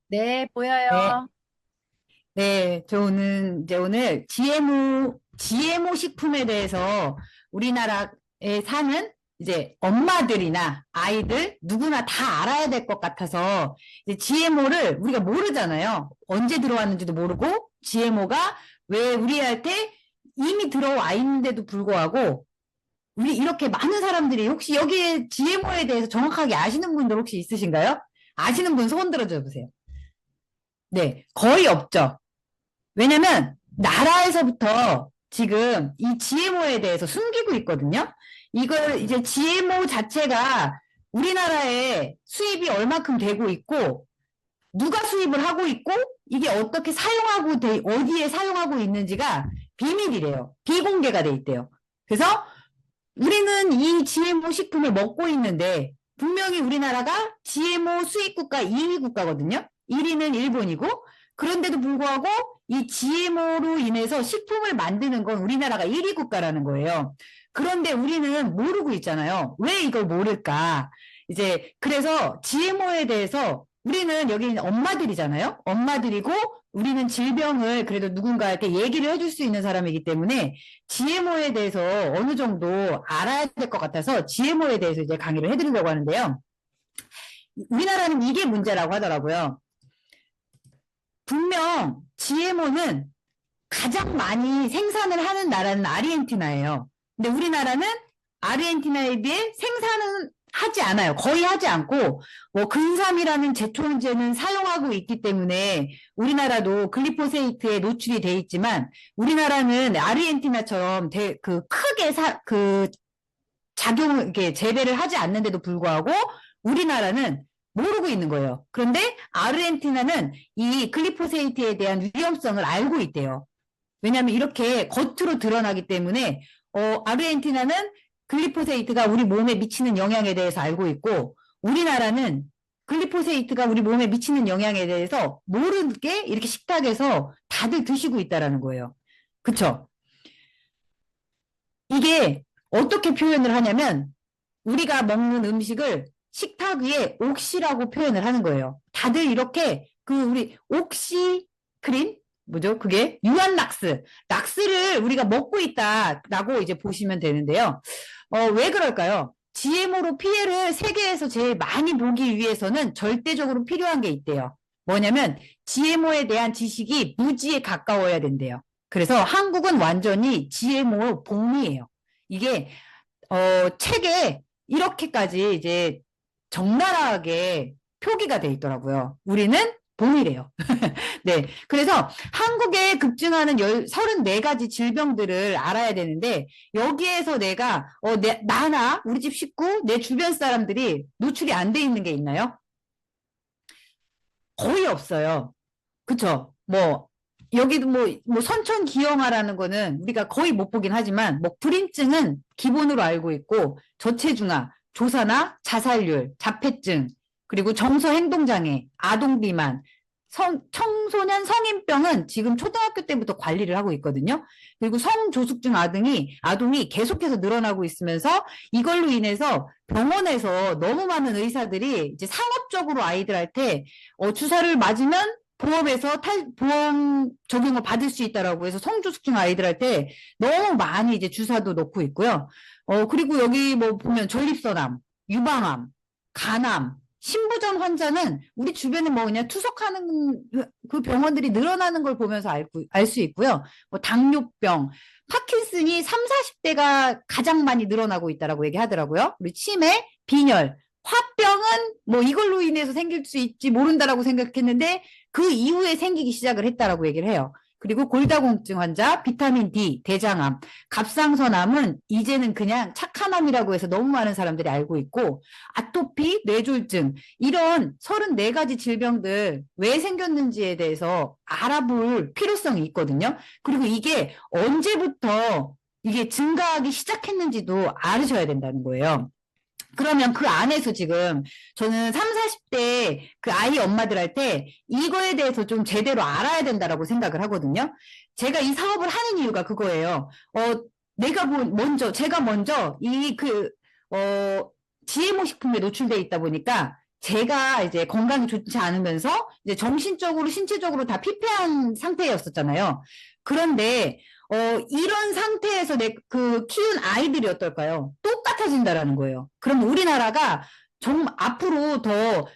네, 네, 보여요. 네, 저는 이제 오늘 GMO 식품에 대해서 우리나라에 사는 이제 엄마들이나 아이들 누구나 다 알아야 될 것 같아서 이제 GMO를 우리가 모르잖아요. 언제 들어왔는지도 모르고 GMO가 왜 우리한테 이미 들어와 있는데도 불구하고 우리 이렇게 많은 사람들이 혹시 여기에 GMO에 대해서 정확하게 아시는 분들 혹시 있으신가요? 아시는 분 손 들어줘 보세요. 네, 거의 없죠. 왜냐면 나라에서부터 지금 이 GMO에 대해서 숨기고 있거든요. 이걸 이제 GMO 자체가 우리나라에 수입이 얼마큼 되고 있고 누가 수입을 하고 있고 이게 어떻게 사용하고 어디에 사용하고 있는지가 비밀이래요. 비공개가 돼 있대요. 그래서 우리는 이 GMO 식품을 먹고 있는데 분명히 우리나라가 GMO 수입국가 2위 국가거든요. 1위는 일본이고 그런데도 불구하고 이 GMO로 인해서 식품을 만드는 건 우리나라가 1위 국가라는 거예요. 그런데 우리는 모르고 있잖아요. 왜 이걸 모를까? 이제 그래서 GMO에 대해서 우리는 여기 있는 엄마들이잖아요. 엄마들이고 우리는 질병을 그래도 누군가한테 얘기를 해줄 수 있는 사람이기 때문에 GMO에 대해서 어느 정도 알아야 될 것 같아서 GMO에 대해서 이제 강의를 해드리려고 하는데요. 우리나라는 이게 문제라고 하더라고요. 분명 GMO는 가장 많이 생산을 하는 나라는 아르헨티나예요. 근데 우리나라는 아르헨티나에 비해 생산은 하지 않아요. 거의 하지 않고 뭐 근삼이라는 제초제는 사용하고 있기 때문에 우리나라도 글리포세이트에 노출이 돼 있지만 우리나라는 아르헨티나처럼 그 크게 그 작용 이렇게 재배를 하지 않는데도 불구하고 우리나라는 모르고 있는 거예요. 그런데 아르헨티나는 이 글리포세이트에 대한 위험성을 알고 있대요. 왜냐하면 이렇게 겉으로 드러나기 때문에 아르헨티나는 글리포세이트가 우리 몸에 미치는 영향에 대해서 알고 있고 우리나라는 글리포세이트가 우리 몸에 미치는 영향에 대해서 모르게 이렇게 식탁에서 다들 드시고 있다라는 거예요. 그쵸? 이게 어떻게 표현을 하냐면 우리가 먹는 음식을 식탁 위에 옥시라고 표현을 하는 거예요. 다들 이렇게 우리 옥시 크림 뭐죠? 그게 유한락스, 락스를 우리가 먹고 있다라고 이제 보시면 되는데요. 왜 그럴까요? GMO로 피해를 세계에서 제일 많이 보기 위해서는 절대적으로 필요한 게 있대요. 뭐냐면 GMO에 대한 지식이 무지에 가까워야 된대요. 그래서 한국은 완전히 GMO 복리예요. 이게 책에 이렇게까지 이제 적나라하게 표기가 돼 있더라고요. 우리는 봉이래요. 네. 그래서 한국에 급증하는 34가지 질병들을 알아야 되는데, 여기에서 내가, 나나 우리 집 식구, 내 주변 사람들이 노출이 안 돼 있는 게 있나요? 거의 없어요. 그쵸? 여기도 선천기형아라는 거는 우리가 거의 못 보긴 하지만, 불임증은 기본으로 알고 있고, 저체중아, 조사나 자살률, 자폐증, 그리고 정서행동장애, 아동비만, 청소년 성인병은 지금 초등학교 때부터 관리를 하고 있거든요. 그리고 성조숙증 아동이 계속해서 늘어나고 있으면서 이걸로 인해서 병원에서 너무 많은 의사들이 이제 상업적으로 아이들한테 주사를 맞으면 보험 적용을 받을 수 있다라고 해서 성조숙증 아이들한테 너무 많이 이제 주사도 넣고 있고요. 그리고 여기 뭐 보면 전립선암, 유방암, 간암, 신부전 환자는 우리 주변에 뭐 그냥 투석하는 그 병원들이 늘어나는 걸 보면서 알 수 있고요. 뭐 당뇨병, 파킨슨이 3, 40대가 가장 많이 늘어나고 있다라고 얘기하더라고요. 우리 치매, 빈혈, 화병은 뭐 이걸로 인해서 생길 수 있지 모른다라고 생각했는데 그 이후에 생기기 시작을 했다라고 얘기를 해요. 그리고 골다공증 환자, 비타민 D, 대장암, 갑상선암은 이제는 그냥 착한 암이라고 해서 너무 많은 사람들이 알고 있고 아토피, 뇌졸중 이런 34가지 질병들 왜 생겼는지에 대해서 알아볼 필요성이 있거든요. 그리고 이게 언제부터 이게 증가하기 시작했는지도 알으셔야 된다는 거예요. 그러면 그 안에서 지금 저는 3, 40대 그 아이 엄마들한테 이거에 대해서 좀 제대로 알아야 된다라고 생각을 하거든요. 제가 이 사업을 하는 이유가 그거예요. 제가 먼저 GMO 식품에 노출돼 있다 보니까 제가 이제 건강이 좋지 않으면서 이제 정신적으로, 신체적으로 다 피폐한 상태였었잖아요. 그런데, 이런 상태에서 키운 아이들이 어떨까요? 똑같아진다라는 거예요. 그럼 우리나라가 좀 앞으로 더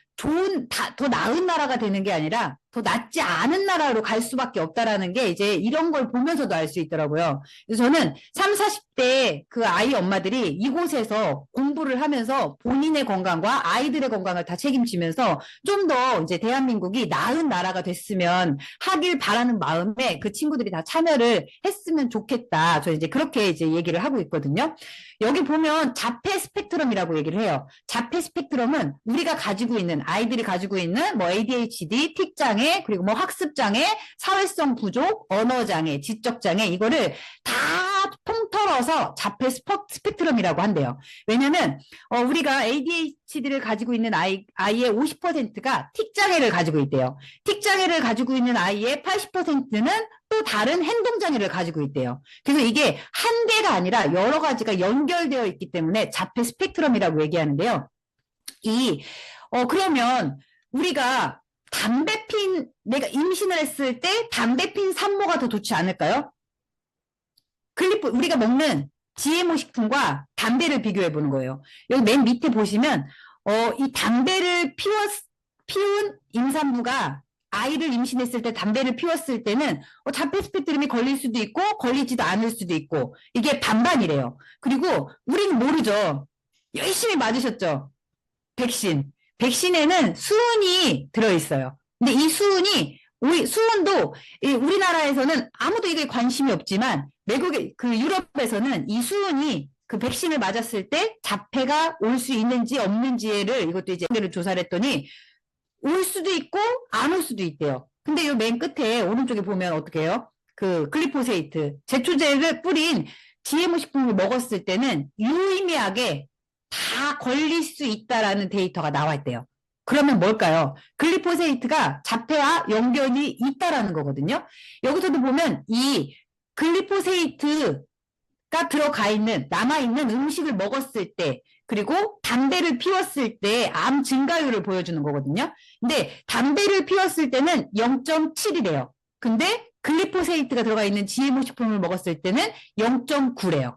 나은 나라가 되는 게 아니라 더 낫지 않은 나라로 갈 수밖에 없다라는 게 이제 이런 걸 보면서도 알 수 있더라고요. 그래서 저는 3, 40대 그 아이 엄마들이 이곳에서 공부를 하면서 본인의 건강과 아이들의 건강을 다 책임지면서 좀 더 이제 대한민국이 나은 나라가 됐으면 하길 바라는 마음에 그 친구들이 다 참여를 했으면 좋겠다. 저 이제 그렇게 이제 얘기를 하고 있거든요. 여기 보면 자폐 스펙트럼이라고 얘기를 해요. 자폐 스펙트럼은 우리가 가지고 있는 아이들이 가지고 있는 뭐 ADHD, 틱장애, 그리고 뭐 학습장애, 사회성 부족, 언어장애, 지적장애 이거를 다 통틀어서 자폐 스펙트럼이라고 한대요. 왜냐면 우리가 ADHD를 가지고 있는 아이의 50%가 틱장애를 가지고 있대요. 틱장애를 가지고 있는 아이의 80%는 또 다른 행동장애를 가지고 있대요. 그래서 이게 한 개가 아니라 여러 가지가 연결되어 있기 때문에 자폐 스펙트럼이라고 얘기하는데요. 그러면 우리가 내가 임신을 했을 때 담배 핀 산모가 더 좋지 않을까요? 우리가 먹는 GMO 식품과 담배를 비교해 보는 거예요. 여기 맨 밑에 보시면, 이 담배를 피운 임산부가 아이를 임신했을 때 담배를 피웠을 때는 자폐 스펙트럼이 걸릴 수도 있고 걸리지도 않을 수도 있고 이게 반반이래요. 그리고 우리는 모르죠. 열심히 맞으셨죠? 백신에는 수은이 들어있어요. 근데 이 수은도 우리나라에서는 아무도 이게 관심이 없지만 유럽에서는 이 수은이 그 백신을 맞았을 때 자폐가 올 수 있는지 없는지를 이것도 이제 조사를 했더니 올 수도 있고 안 올 수도 있대요. 근데 이 맨 끝에 오른쪽에 보면 어떻게 해요? 그 글리포세이트 제초제를 뿌린 GMO 식품을 먹었을 때는 유의미하게 다 걸릴 수 있다라는 데이터가 나와 있대요. 그러면 뭘까요? 글리포세이트가 자폐와 연결이 있다라는 거거든요. 여기서도 보면 이 글리포세이트가 남아있는 음식을 먹었을 때, 그리고 담배를 피웠을 때 암 증가율을 보여주는 거거든요. 근데 담배를 피웠을 때는 0.7이래요. 근데 글리포세이트가 들어가 있는 GMO 식품을 먹었을 때는 0.9래요.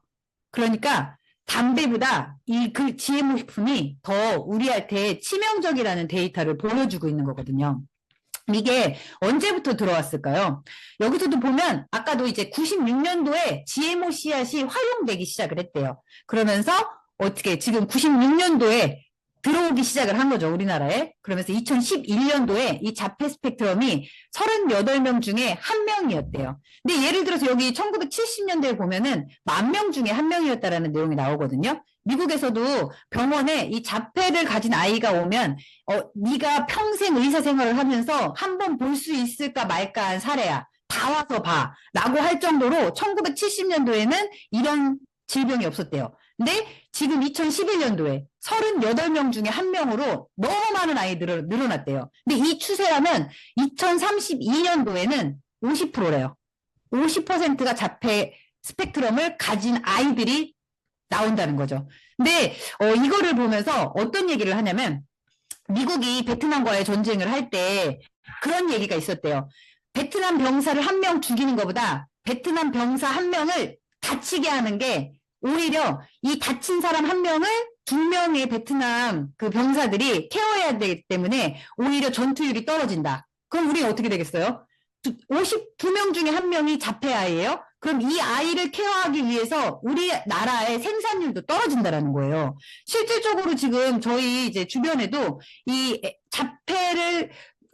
그러니까 담배보다 그 GMO 식품이 더 우리한테 치명적이라는 데이터를 보여주고 있는 거거든요. 이게 언제부터 들어왔을까요? 여기서도 보면 아까도 이제 96년도에 GMO 씨앗이 활용되기 시작을 했대요. 그러면서 어떻게 지금 96년도에 들어오기 시작을 한 거죠, 우리나라에. 그러면서 2011년도에 이 자폐 스펙트럼이 38명 중에 1명이었대요. 근데 예를 들어서 여기 1970년대에 보면은 10,000명 중에 1명이었다라는 내용이 나오거든요. 미국에서도 병원에 이 자폐를 가진 아이가 오면 네가 평생 의사 생활을 하면서 한번 볼 수 있을까 말까 한 사례야. 다 와서 봐. 라고 할 정도로 1970년도에는 이런 질병이 없었대요. 근데 지금 2011년도에 38명 중에 1명으로 너무 많은 아이들을 늘어났대요. 근데 이 추세라면 2032년도에는 50%래요. 50%가 자폐 스펙트럼을 가진 아이들이 나온다는 거죠. 근데 이거를 보면서 어떤 얘기를 하냐면 미국이 베트남과의 전쟁을 할 때 그런 얘기가 있었대요. 베트남 병사를 1명 죽이는 것보다 베트남 병사 1명을 다치게 하는 게 오히려 이 다친 사람 1명을 2명의 베트남 그 병사들이 케어해야 되기 때문에 오히려 전투율이 떨어진다. 그럼 우리 어떻게 되겠어요? 52명 중에 1명이 자폐 아이예요? 그럼 이 아이를 케어하기 위해서 우리나라의 생산율도 떨어진다라는 거예요. 실질적으로 지금 저희 이제 주변에도 이 자폐를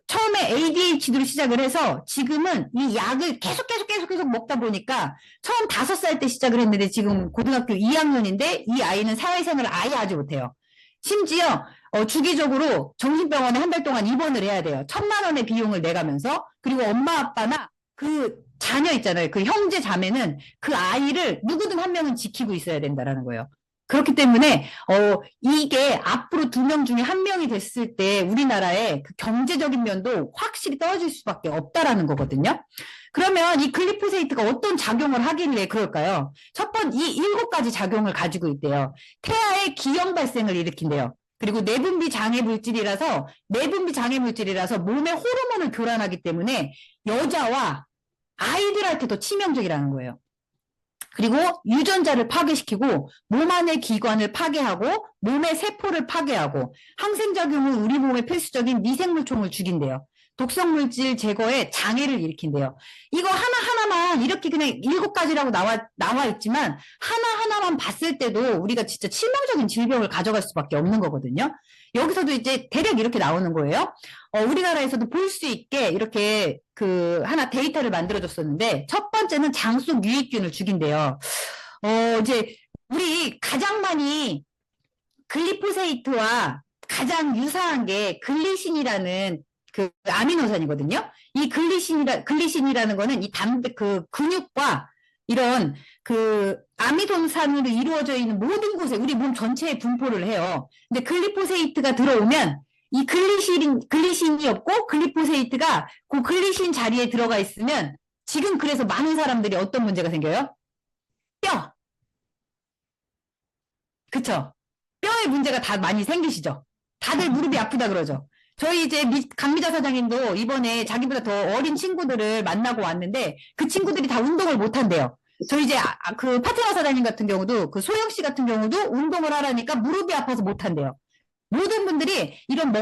처음에 ADHD로 시작을 해서 지금은 이 약을 계속 먹다 보니까 처음 5살 때 시작을 했는데 지금 고등학교 2학년인데 이 아이는 사회생활을 아예 하지 못해요. 심지어 주기적으로 정신병원에 한 달 동안 입원을 해야 돼요. 1,000만 원의 비용을 내가면서. 그리고 엄마 아빠나 그 자녀 있잖아요. 그 형제 자매는 그 아이를 누구든 1명은 지키고 있어야 된다라는 거예요. 그렇기 때문에 이게 앞으로 2명 중에 1명이 됐을 때 우리나라의 그 경제적인 면도 확실히 떨어질 수밖에 없다라는 거거든요. 그러면 이 글리포세이트가 어떤 작용을 하길래 그럴까요? 이 7가지 작용을 가지고 있대요. 태아의 기형 발생을 일으킨대요. 그리고 내분비 장애 물질이라서 몸의 호르몬을 교란하기 때문에 여자와 아이들한테도 치명적이라는 거예요. 그리고 유전자를 파괴시키고 몸 안의 기관을 파괴하고 몸의 세포를 파괴하고 항생작용은 우리 몸의 필수적인 미생물총을 죽인대요. 독성물질 제거에 장애를 일으킨대요. 이거 하나하나만 이렇게 그냥 7가지라고 나와 있지만 하나하나만 봤을 때도 우리가 진짜 치명적인 질병을 가져갈 수밖에 없는 거거든요. 여기서도 이제 대략 이렇게 나오는 거예요. 우리나라에서도 볼 수 있게 이렇게 하나 데이터를 만들어줬었는데 첫 번째는 장 속 유익균을 죽인대요. 이제 우리 가장 많이 글리포세이트와 가장 유사한 게 글리신이라는 그 아미노산이거든요. 이 글리신이라는 거는 이 근육과 이런 아미노산으로 이루어져 있는 모든 곳에 우리 몸 전체에 분포를 해요. 근데 글리포세이트가 들어오면 이 글리신이 없고 글리포세이트가 그 글리신 자리에 들어가 있으면 지금 그래서 많은 사람들이 어떤 문제가 생겨요? 뼈. 그쵸? 뼈에 문제가 다 많이 생기시죠? 다들 무릎이 아프다 그러죠? 저희 이제 강미자 사장님도 이번에 자기보다 더 어린 친구들을 만나고 왔는데 그 친구들이 다 운동을 못 한대요. 저희 이제 그 파트너 사장님 같은 경우도 그 소영 씨 같은 경우도 운동을 하라니까 무릎이 아파서 못 한대요. 모든 분들이 이런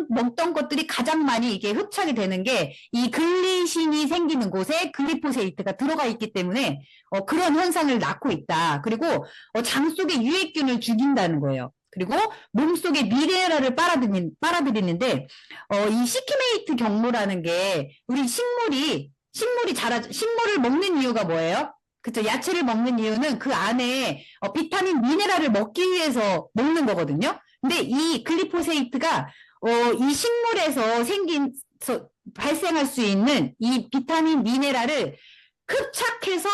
먹던 것들이 가장 많이 이게 흡착이 되는 게 이 글리신이 생기는 곳에 글리포세이트가 들어가 있기 때문에 그런 현상을 낳고 있다. 그리고 장 속에 유익균을 죽인다는 거예요. 그리고 몸속에 미네랄을 빨아들이는데 이 시키메이트 경로라는 게 우리 식물을 먹는 이유가 뭐예요? 그쵸? 야채를 먹는 이유는 그 안에 비타민, 미네랄을 먹기 위해서 먹는 거거든요. 근데 이 글리포세이트가 이 식물에서 발생할 수 있는 이 비타민, 미네랄을 흡착해서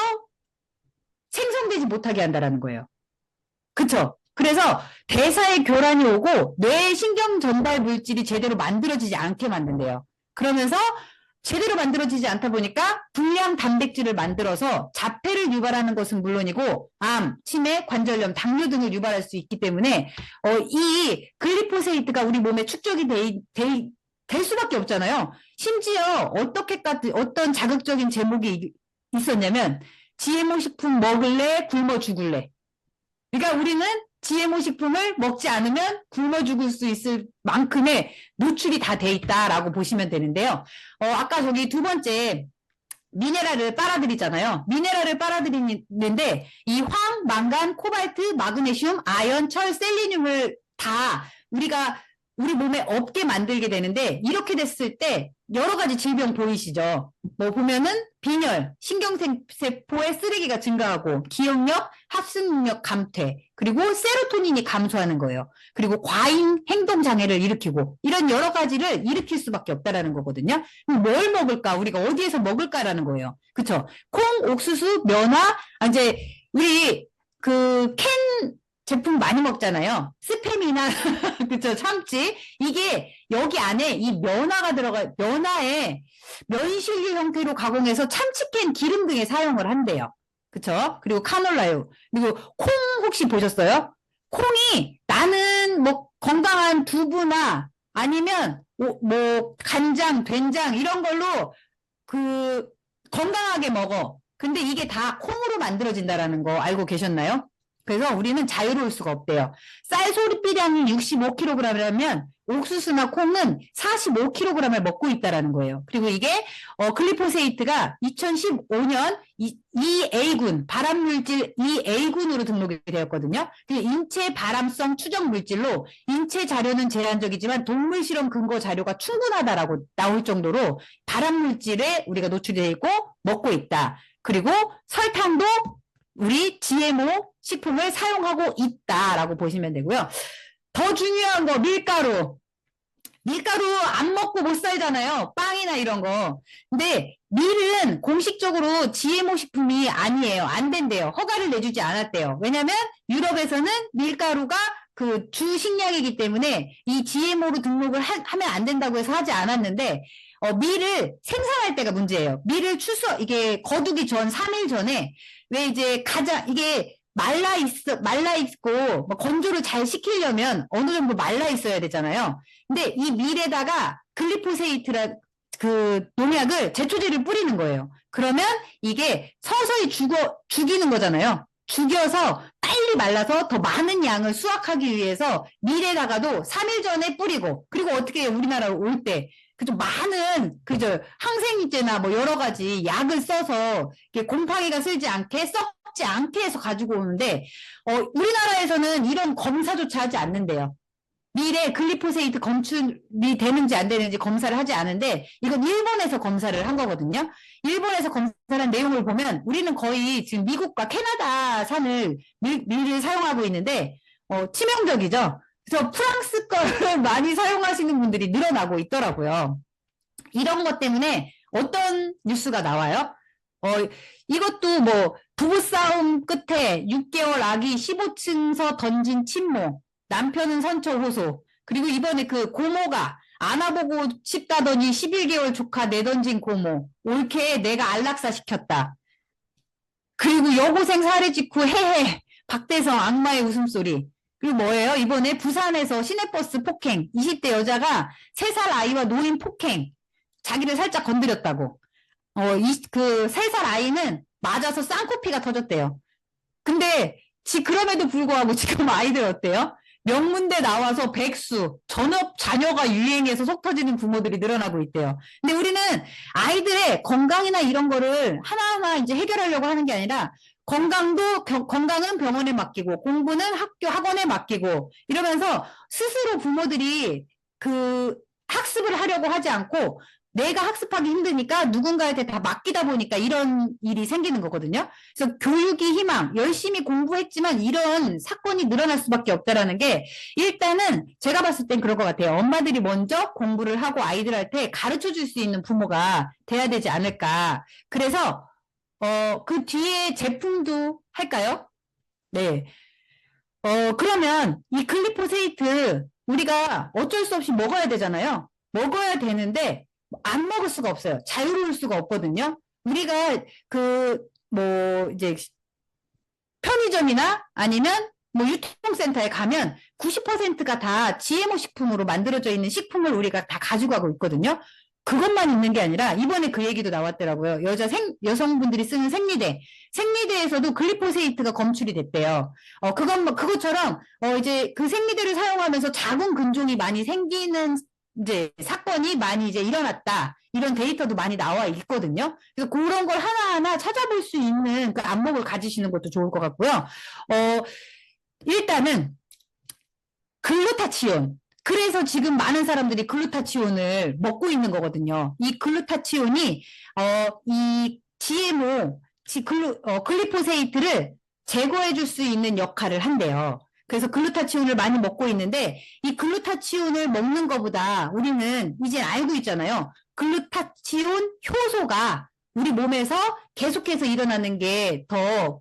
생성되지 못하게 한다는 거예요. 그쵸? 그래서 대사에 교란이 오고 뇌의 신경 전달 물질이 제대로 만들어지지 않게 만든대요. 그러면서 제대로 만들어지지 않다 보니까 불량 단백질을 만들어서 자폐를 유발하는 것은 물론이고 암, 치매, 관절염, 당뇨 등을 유발할 수 있기 때문에 이 글리포세이트가 우리 몸에 축적이 될 수밖에 없잖아요. 심지어 어떤 자극적인 제목이 있었냐면 GMO 식품 먹을래, 굶어 죽을래. 그러니까 우리는 GMO 식품을 먹지 않으면 굶어 죽을 수 있을 만큼의 노출이 다 돼 있다라고 보시면 되는데요. 아까 저기 두 번째 미네랄을 빨아들이잖아요. 미네랄을 빨아들이는데 이 황, 망간, 코발트, 마그네슘, 아연, 철, 셀레늄을 다 우리 몸에 없게 만들게 되는데 이렇게 됐을 때 여러 가지 질병 보이시죠? 뭐 보면은 빈혈, 신경세포의 쓰레기가 증가하고 기억력, 학습 능력 감퇴, 그리고 세로토닌이 감소하는 거예요. 그리고 과잉 행동 장애를 일으키고 이런 여러 가지를 일으킬 수밖에 없다라는 거거든요. 그럼 뭘 먹을까? 우리가 어디에서 먹을까라는 거예요. 그쵸? 콩, 옥수수, 면화, 이제 우리 캔 제품 많이 먹잖아요. 스팸이나 그쵸? 참치. 이게 여기 안에 이 면화에 면실류 형태로 가공해서 참치캔 기름 등에 사용을 한대요. 그쵸? 그리고 카놀라유. 그리고 콩 혹시 보셨어요? 콩이 나는 뭐 건강한 두부나 아니면 뭐 간장, 된장 이런 걸로 건강하게 먹어. 근데 이게 다 콩으로 만들어진다라는 거 알고 계셨나요? 그래서 우리는 자유로울 수가 없대요. 쌀 소비량이 65kg이라면 옥수수나 콩은 45kg을 먹고 있다라는 거예요. 그리고 이게 글리포세이트가 2015년 EA군, 발암물질 EA군으로 등록이 되었거든요. 인체 발암성 추정 물질로 인체 자료는 제한적이지만 동물 실험 근거 자료가 충분하다라고 나올 정도로 발암물질에 우리가 노출이 되어 있고 먹고 있다. 그리고 설탕도 우리 GMO 식품을 사용하고 있다라고 보시면 되고요. 더 중요한 거 밀가루. 밀가루 안 먹고 못 살잖아요. 빵이나 이런 거. 근데 밀은 공식적으로 GMO 식품이 아니에요. 안 된대요. 허가를 내주지 않았대요. 왜냐면 유럽에서는 밀가루가 주 식량이기 때문에 이 GMO로 등록을 하면 안 된다고 해서 하지 않았는데 밀을 생산할 때가 문제예요. 밀을 이게 거두기 전 3일 전에 왜 이제 이게 말라 있고, 뭐 건조를 잘 시키려면 어느 정도 말라 있어야 되잖아요. 근데 이 밀에다가 글리포세이트라 그 농약을 제초제를 뿌리는 거예요. 그러면 이게 서서히 죽이는 거잖아요. 죽여서 빨리 말라서 더 많은 양을 수확하기 위해서 밀에다가도 3일 전에 뿌리고, 그리고 어떻게 해요? 우리나라 올 때. 그죠? 많은, 그죠? 항생제나 뭐 여러 가지 약을 써서 곰팡이가 슬지 않게 썩지 않게 해서 가지고 오는데, 우리나라에서는 이런 검사조차 하지 않는데요. 밀에 글리포세이트 검출이 되는지 안 되는지 검사를 하지 않은데, 이건 일본에서 검사를 한 거거든요. 일본에서 검사한 내용을 보면 우리는 거의 지금 미국과 캐나다 산을 밀을 사용하고 있는데, 치명적이죠. 그래서 프랑스 거를 많이 사용하시는 분들이 늘어나고 있더라고요. 이런 것 때문에 어떤 뉴스가 나와요? 이것도 뭐 부부싸움 끝에 6개월 아기 15층서 던진 친모, 남편은 선처 호소, 그리고 이번에 그 고모가 안아보고 싶다더니 11개월 조카 내던진 고모, 올케에 내가 안락사 시켰다. 그리고 여고생 살해 직후 헤헤, 박대성 악마의 웃음소리. 그리고 뭐예요? 이번에 부산에서 시내버스 폭행, 20대 여자가 3살 아이와 노인 폭행, 자기를 살짝 건드렸다고. 그 3살 아이는 맞아서 쌍코피가 터졌대요. 근데 그럼에도 불구하고 지금 아이들 어때요? 명문대 나와서 백수, 전업 자녀가 유행해서 속 터지는 부모들이 늘어나고 있대요. 근데 우리는 아이들의 건강이나 이런 거를 하나하나 이제 해결하려고 하는 게 아니라 건강은 병원에 맡기고 공부는 학원에 맡기고 이러면서 스스로 부모들이 그 학습을 하려고 하지 않고 내가 학습하기 힘드니까 누군가한테 다 맡기다 보니까 이런 일이 생기는 거거든요. 그래서 교육이 희망, 열심히 공부했지만 이런 사건이 늘어날 수밖에 없다라는 게 일단은 제가 봤을 땐 그럴 것 같아요. 엄마들이 먼저 공부를 하고 아이들한테 가르쳐 줄 수 있는 부모가 돼야 되지 않을까. 그래서 그 뒤에 제품도 할까요? 네. 그러면 이 글리포세이트 우리가 어쩔 수 없이 먹어야 되잖아요. 먹어야 되는데 안 먹을 수가 없어요. 자유로울 수가 없거든요. 우리가 이제 편의점이나 아니면 뭐 유통센터에 가면 90%가 다 GMO 식품으로 만들어져 있는 식품을 우리가 다 가지고 가고 있거든요. 그것만 있는 게 아니라 이번에 그 얘기도 나왔더라고요. 여성분들이 쓰는 생리대에서도 글리포세이트가 검출이 됐대요. 그것처럼 이제 그 생리대를 사용하면서 자궁 근종이 많이 생기는 이제 사건이 많이 이제 일어났다. 이런 데이터도 많이 나와 있거든요. 그래서 그런 걸 하나하나 찾아볼 수 있는 그 안목을 가지시는 것도 좋을 것 같고요. 일단은 글루타치온. 그래서 지금 많은 사람들이 글루타치온을 먹고 있는 거거든요. 이 글루타치온이 이 GMO 글리포세이트를 제거해 줄 수 있는 역할을 한대요. 그래서 글루타치온을 많이 먹고 있는데 이 글루타치온을 먹는 것보다 우리는 이제 알고 있잖아요. 글루타치온 효소가 우리 몸에서 계속해서 일어나는 게 더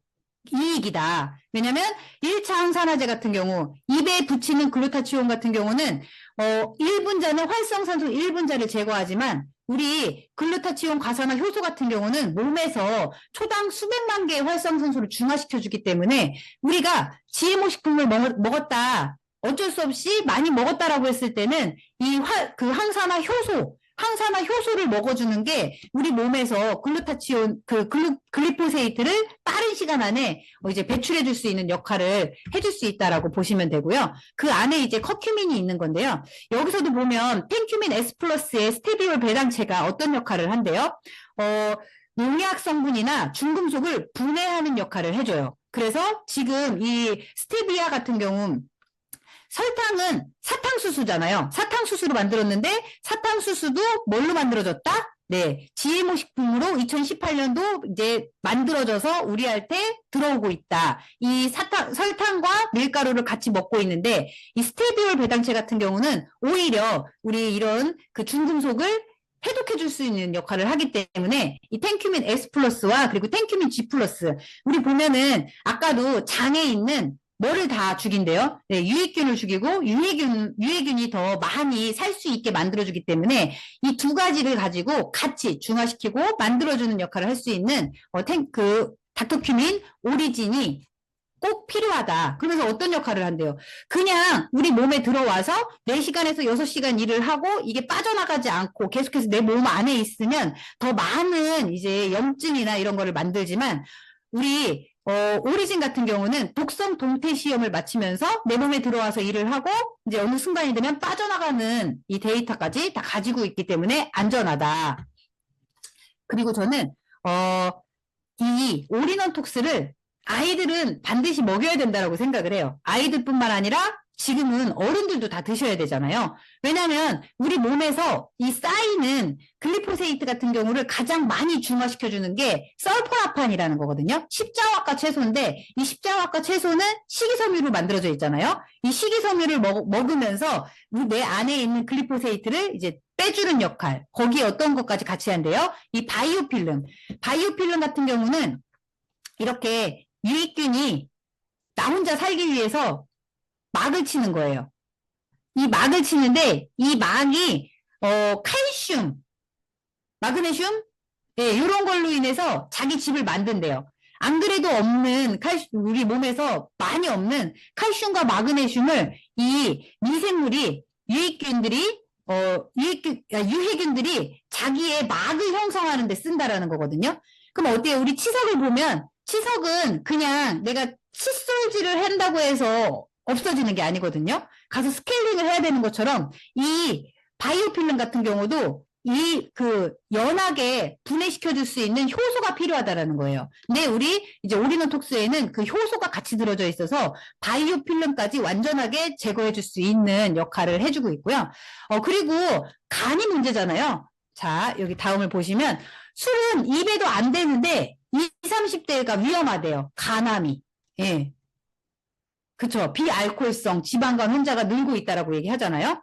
이익이다. 왜냐면 1차 항산화제 같은 경우 입에 붙이는 글루타치온 같은 경우는 1분자는 활성산소 1분자를 제거하지만 우리 글루타치온 과산화 효소 같은 경우는 몸에서 초당 수백만 개의 활성산소를 중화시켜주기 때문에 우리가 GMO 식품을 먹었다. 어쩔 수 없이 많이 먹었다라고 했을 때는 그 항산화 효소를 먹어주는 게 우리 몸에서 글루타치온, 글리포세이트를 빠른 시간 안에 이제 배출해 줄 수 있는 역할을 해줄 수 있다라고 보시면 되고요. 그 안에 이제 커큐민이 있는 건데요. 여기서도 보면 텐큐민 S 플러스의 스테비올 배당체가 어떤 역할을 한대요? 농약 성분이나 중금속을 분해하는 역할을 해줘요. 그래서 지금 이 스테비아 같은 경우 설탕은 사탕수수잖아요. 사탕수수로 만들었는데 사탕수수도 뭘로 만들어졌다? 네, GMO 식품으로 2018년도 이제 만들어져서 우리한테 들어오고 있다. 이 설탕과 밀가루를 같이 먹고 있는데 이 스테비올 배당체 같은 경우는 오히려 우리 이런 그 중금속을 해독해 줄 수 있는 역할을 하기 때문에 이 텐큐민 S 플러스와 그리고 텐큐민 G 플러스 우리 보면은 아까도 장에 있는 뭐를 다 죽인대요. 네, 유익균을 죽이고 유해균이 더 많이 살 수 있게 만들어주기 때문에 이 두 가지를 가지고 같이 중화시키고 만들어주는 역할을 할 수 있는 닥터큐민 오리진이 꼭 필요하다. 그러면서 어떤 역할을 한대요? 그냥 우리 몸에 들어와서 4시간에서 6시간 일을 하고 이게 빠져나가지 않고 계속해서 내 몸 안에 있으면 더 많은 이제 염증이나 이런 거를 만들지만 우리 오리진 같은 경우는 독성 동태 시험을 마치면서 내 몸에 들어와서 일을 하고 이제 어느 순간이 되면 빠져나가는 이 데이터까지 다 가지고 있기 때문에 안전하다. 그리고 저는 이 올인원 톡스를 아이들은 반드시 먹여야 된다고 생각을 해요. 아이들뿐만 아니라 지금은 어른들도 다 드셔야 되잖아요. 왜냐하면 우리 몸에서 이 쌓이는 글리포세이트 같은 경우를 가장 많이 중화시켜주는 게 설포라판이라는 거거든요. 십자화과 채소인데 이 십자화과 채소는 식이섬유로 만들어져 있잖아요. 이 식이섬유를 먹으면서 내 안에 있는 글리포세이트를 이제 빼주는 역할, 거기에 어떤 것까지 같이 한대요? 이 바이오필름. 바이오필름 같은 경우는 이렇게 유익균이 나 혼자 살기 위해서 막을 치는 거예요. 이 막을 치는데 이 막이 칼슘, 마그네슘, 예, 이런 걸로 인해서 자기 집을 만든대요. 안 그래도 없는 우리 몸에서 많이 없는 칼슘과 마그네슘을 이 미생물이 유익균들이 유해균들이 자기의 막을 형성하는 데 쓴다라는 거거든요. 그럼 어때요? 우리 치석을 보면 치석은 그냥 내가 칫솔질을 한다고 해서 없어지는 게 아니거든요. 가서 스케일링을 해야 되는 것처럼 이 바이오필름 같은 경우도 이 연하게 분해시켜줄 수 있는 효소가 필요하다라는 거예요. 근데 우리 이제 올인원 톡스에는 그 효소가 같이 들어져 있어서 바이오필름까지 완전하게 제거해줄 수 있는 역할을 해주고 있고요. 그리고 간이 문제잖아요. 자, 여기 다음을 보시면 술은 입에도 안 되는데 20, 30대가 위험하대요. 간암이. 예. 그쵸. 비알코올성 지방간 환자가 늘고 있다라고 얘기하잖아요.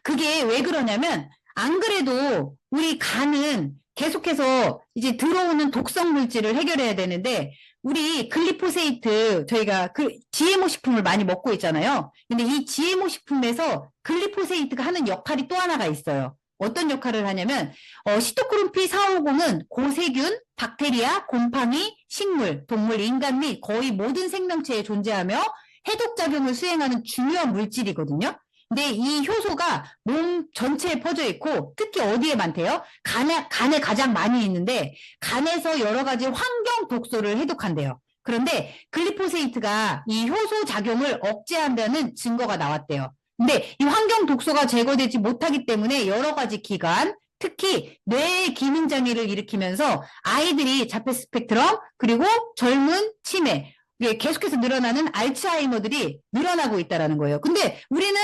그게 왜 그러냐면 안 그래도 우리 간은 계속해서 이제 들어오는 독성 물질을 해결해야 되는데 우리 글리포세이트 저희가 GMO 식품을 많이 먹고 있잖아요. 근데 이 GMO 식품에서 글리포세이트가 하는 역할이 또 하나가 있어요. 어떤 역할을 하냐면 시토크롬 P450은 고세균, 박테리아, 곰팡이, 식물, 동물, 인간 및 거의 모든 생명체에 존재하며 해독작용을 수행하는 중요한 물질이거든요. 근데 이 효소가 몸 전체에 퍼져 있고 특히 어디에 많대요? 간에 가장 많이 있는데 간에서 여러 가지 환경 독소를 해독한대요. 그런데 글리포세이트가 이 효소 작용을 억제한다는 증거가 나왔대요. 근데 이 환경 독소가 제거되지 못하기 때문에 여러 가지 기관, 특히 뇌의 기능 장애를 일으키면서 아이들이 자폐 스펙트럼 그리고 젊은 치매 계속해서 늘어나는 알츠하이머들이 늘어나고 있다는 거예요. 근데 우리는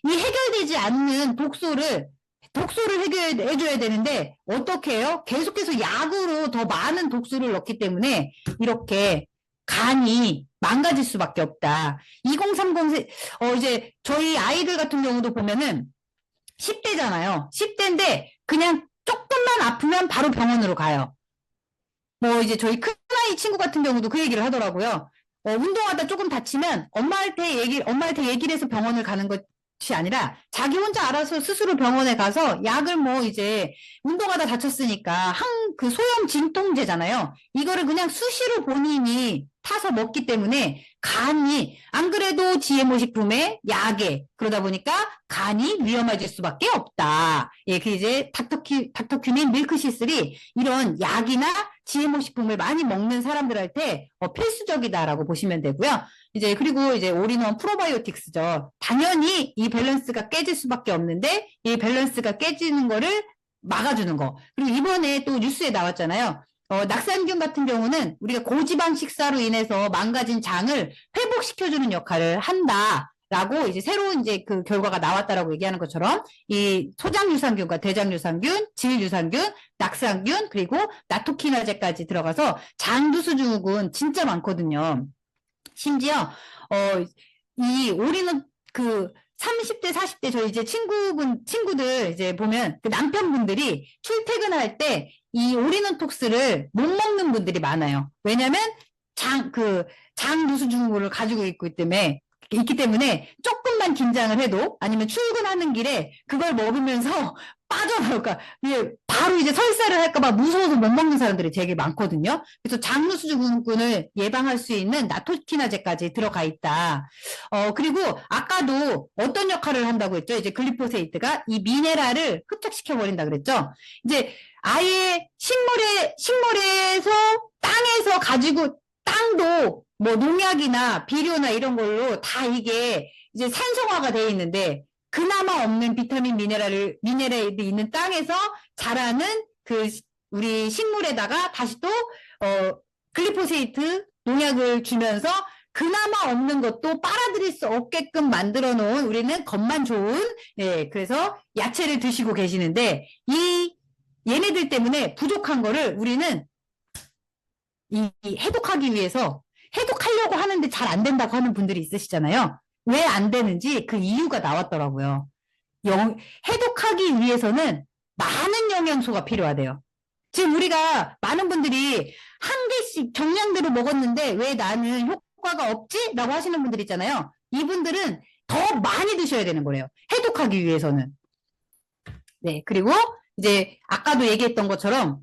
이 해결되지 않는 독소를 해결해줘야 되는데 어떻게 해요? 계속해서 약으로 더 많은 독소를 넣기 때문에 이렇게 간이 망가질 수밖에 없다. 2030 이제 저희 아이들 같은 경우도 보면은 10대잖아요. 10대인데 그냥 조금만 아프면 바로 병원으로 가요. 뭐 이제 저희 큰아이 친구 같은 경우도 그 얘기를 하더라고요. 운동하다 조금 다치면 엄마한테 얘기를 해서 병원을 가는 것이 아니라 자기 혼자 알아서 스스로 병원에 가서 약을 뭐 이제 운동하다 다쳤으니까 소염 진통제잖아요. 이거를 그냥 수시로 본인이 타서 먹기 때문에 간이 안 그래도 GMO 식품에 약에 그러다 보니까 간이 위험해질 수밖에 없다. 예, 그 이제 닥터큐민 밀크시슬이 이런 약이나 GMO 식품을 많이 먹는 사람들한테 필수적이다라고 보시면 되고요. 이제 그리고 이제 올인원 프로바이오틱스죠. 당연히 이 밸런스가 깨질 수밖에 없는데 이 밸런스가 깨지는 거를 막아주는 거. 그리고 이번에 또 뉴스에 나왔잖아요. 낙산균 같은 경우는 우리가 고지방 식사로 인해서 망가진 장을 회복시켜주는 역할을 한다라고 이제 새로운 이제 그 결과가 나왔다라고 얘기하는 것처럼 이 소장유산균과 대장유산균, 질유산균, 낙산균 그리고 나토키나제까지 들어가서 장두수 증후군 진짜 많거든요. 심지어 이 올인원 30대, 40대 저희 이제 친구들 이제 보면 그 남편분들이 출퇴근할 때 이 올인원 톡스를 못 먹는 분들이 많아요. 왜냐면 장누수 증후군을 가지고 있기 때문에 조금만 조금만 긴장을 해도 아니면 출근하는 길에 그걸 먹으면서 빠져나올까 바로 이제 설사를 할까봐 무서워서 못 먹는 사람들이 되게 많거든요. 그래서 장루수증후군을 예방할 수 있는 나토키나제까지 들어가 있다. 그리고 아까도 어떤 역할을 한다고 했죠? 이제 글리포세이트가 이 미네랄을 흡착시켜 버린다 그랬죠? 이제 아예 식물에서 땅에서 가지고 땅도 뭐 농약이나 비료나 이런 걸로 다 이게 이제 산성화가 되어 있는데 그나마 없는 비타민 미네랄이 있는 땅에서 자라는 그 우리 식물에다가 다시 또 글리포세이트 농약을 주면서 그나마 없는 것도 빨아들일 수 없게끔 만들어 놓은 우리는 겉만 좋은 그래서 야채를 드시고 계시는데 얘네들 때문에 부족한 거를 우리는 해독하기 위해서 해독하려고 하는데 잘 안 된다고 하는 분들이 있으시잖아요. 왜 안 되는지 그 이유가 나왔더라고요. 해독하기 위해서는 많은 영양소가 필요하대요. 지금 우리가 많은 분들이 한 개씩 정량대로 먹었는데 왜 나는 효과가 없지? 라고 하시는 분들 있잖아요. 이분들은 더 많이 드셔야 되는 거래요. 해독하기 위해서는. 네, 그리고 이제 아까도 얘기했던 것처럼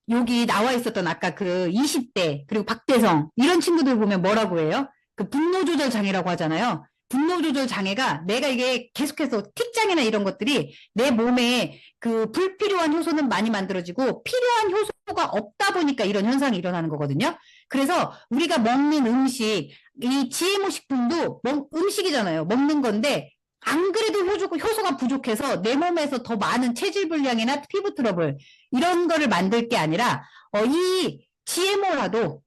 여기 나와 있었던 아까 그 20대 그리고 박대성 이런 친구들 보면 뭐라고 해요? 그 분노 조절 장애라고 하잖아요. 분노 조절 장애가 내가 이게 계속해서 틱장애나 이런 것들이 내 몸에 그 불필요한 효소는 많이 만들어지고 필요한 효소가 없다 보니까 이런 현상이 일어나는 거거든요. 그래서 우리가 먹는 음식, 이 GMO 식품도 음식이잖아요. 먹는 건데 안 그래도 효소가 부족해서 내 몸에서 더 많은 체질 불량이나 피부 트러블 이런 거를 만들 게 아니라 이 GMO라도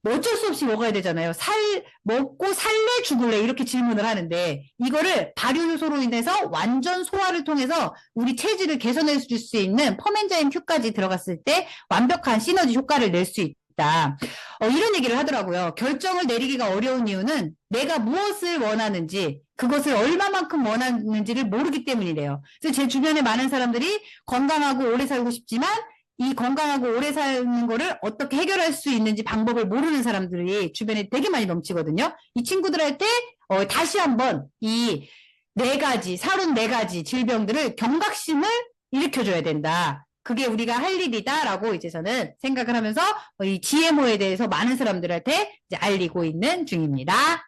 어쩔 수 없이 먹어야 되잖아요. 먹고 살래 죽을래 이렇게 질문을 하는데 이거를 발효효소로 인해서 완전 소화를 통해서 우리 체질을 개선해 줄 수 있는 펌엔자임 Q까지 들어갔을 때 완벽한 시너지 효과를 낼 수 있다. 이런 얘기를 하더라고요. 결정을 내리기가 어려운 이유는 내가 무엇을 원하는지 그것을 얼마만큼 원하는지를 모르기 때문이래요. 그래서 제 주변에 많은 사람들이 건강하고 오래 살고 싶지만 이 건강하고 오래 사는 거를 어떻게 해결할 수 있는지 방법을 모르는 사람들이 주변에 되게 많이 넘치거든요. 이 친구들한테 다시 한번 이 4가지, 34가지 질병들을 경각심을 일으켜줘야 된다. 그게 우리가 할 일이다라고 이제 저는 생각을 하면서 이 GMO에 대해서 많은 사람들한테 이제 알리고 있는 중입니다.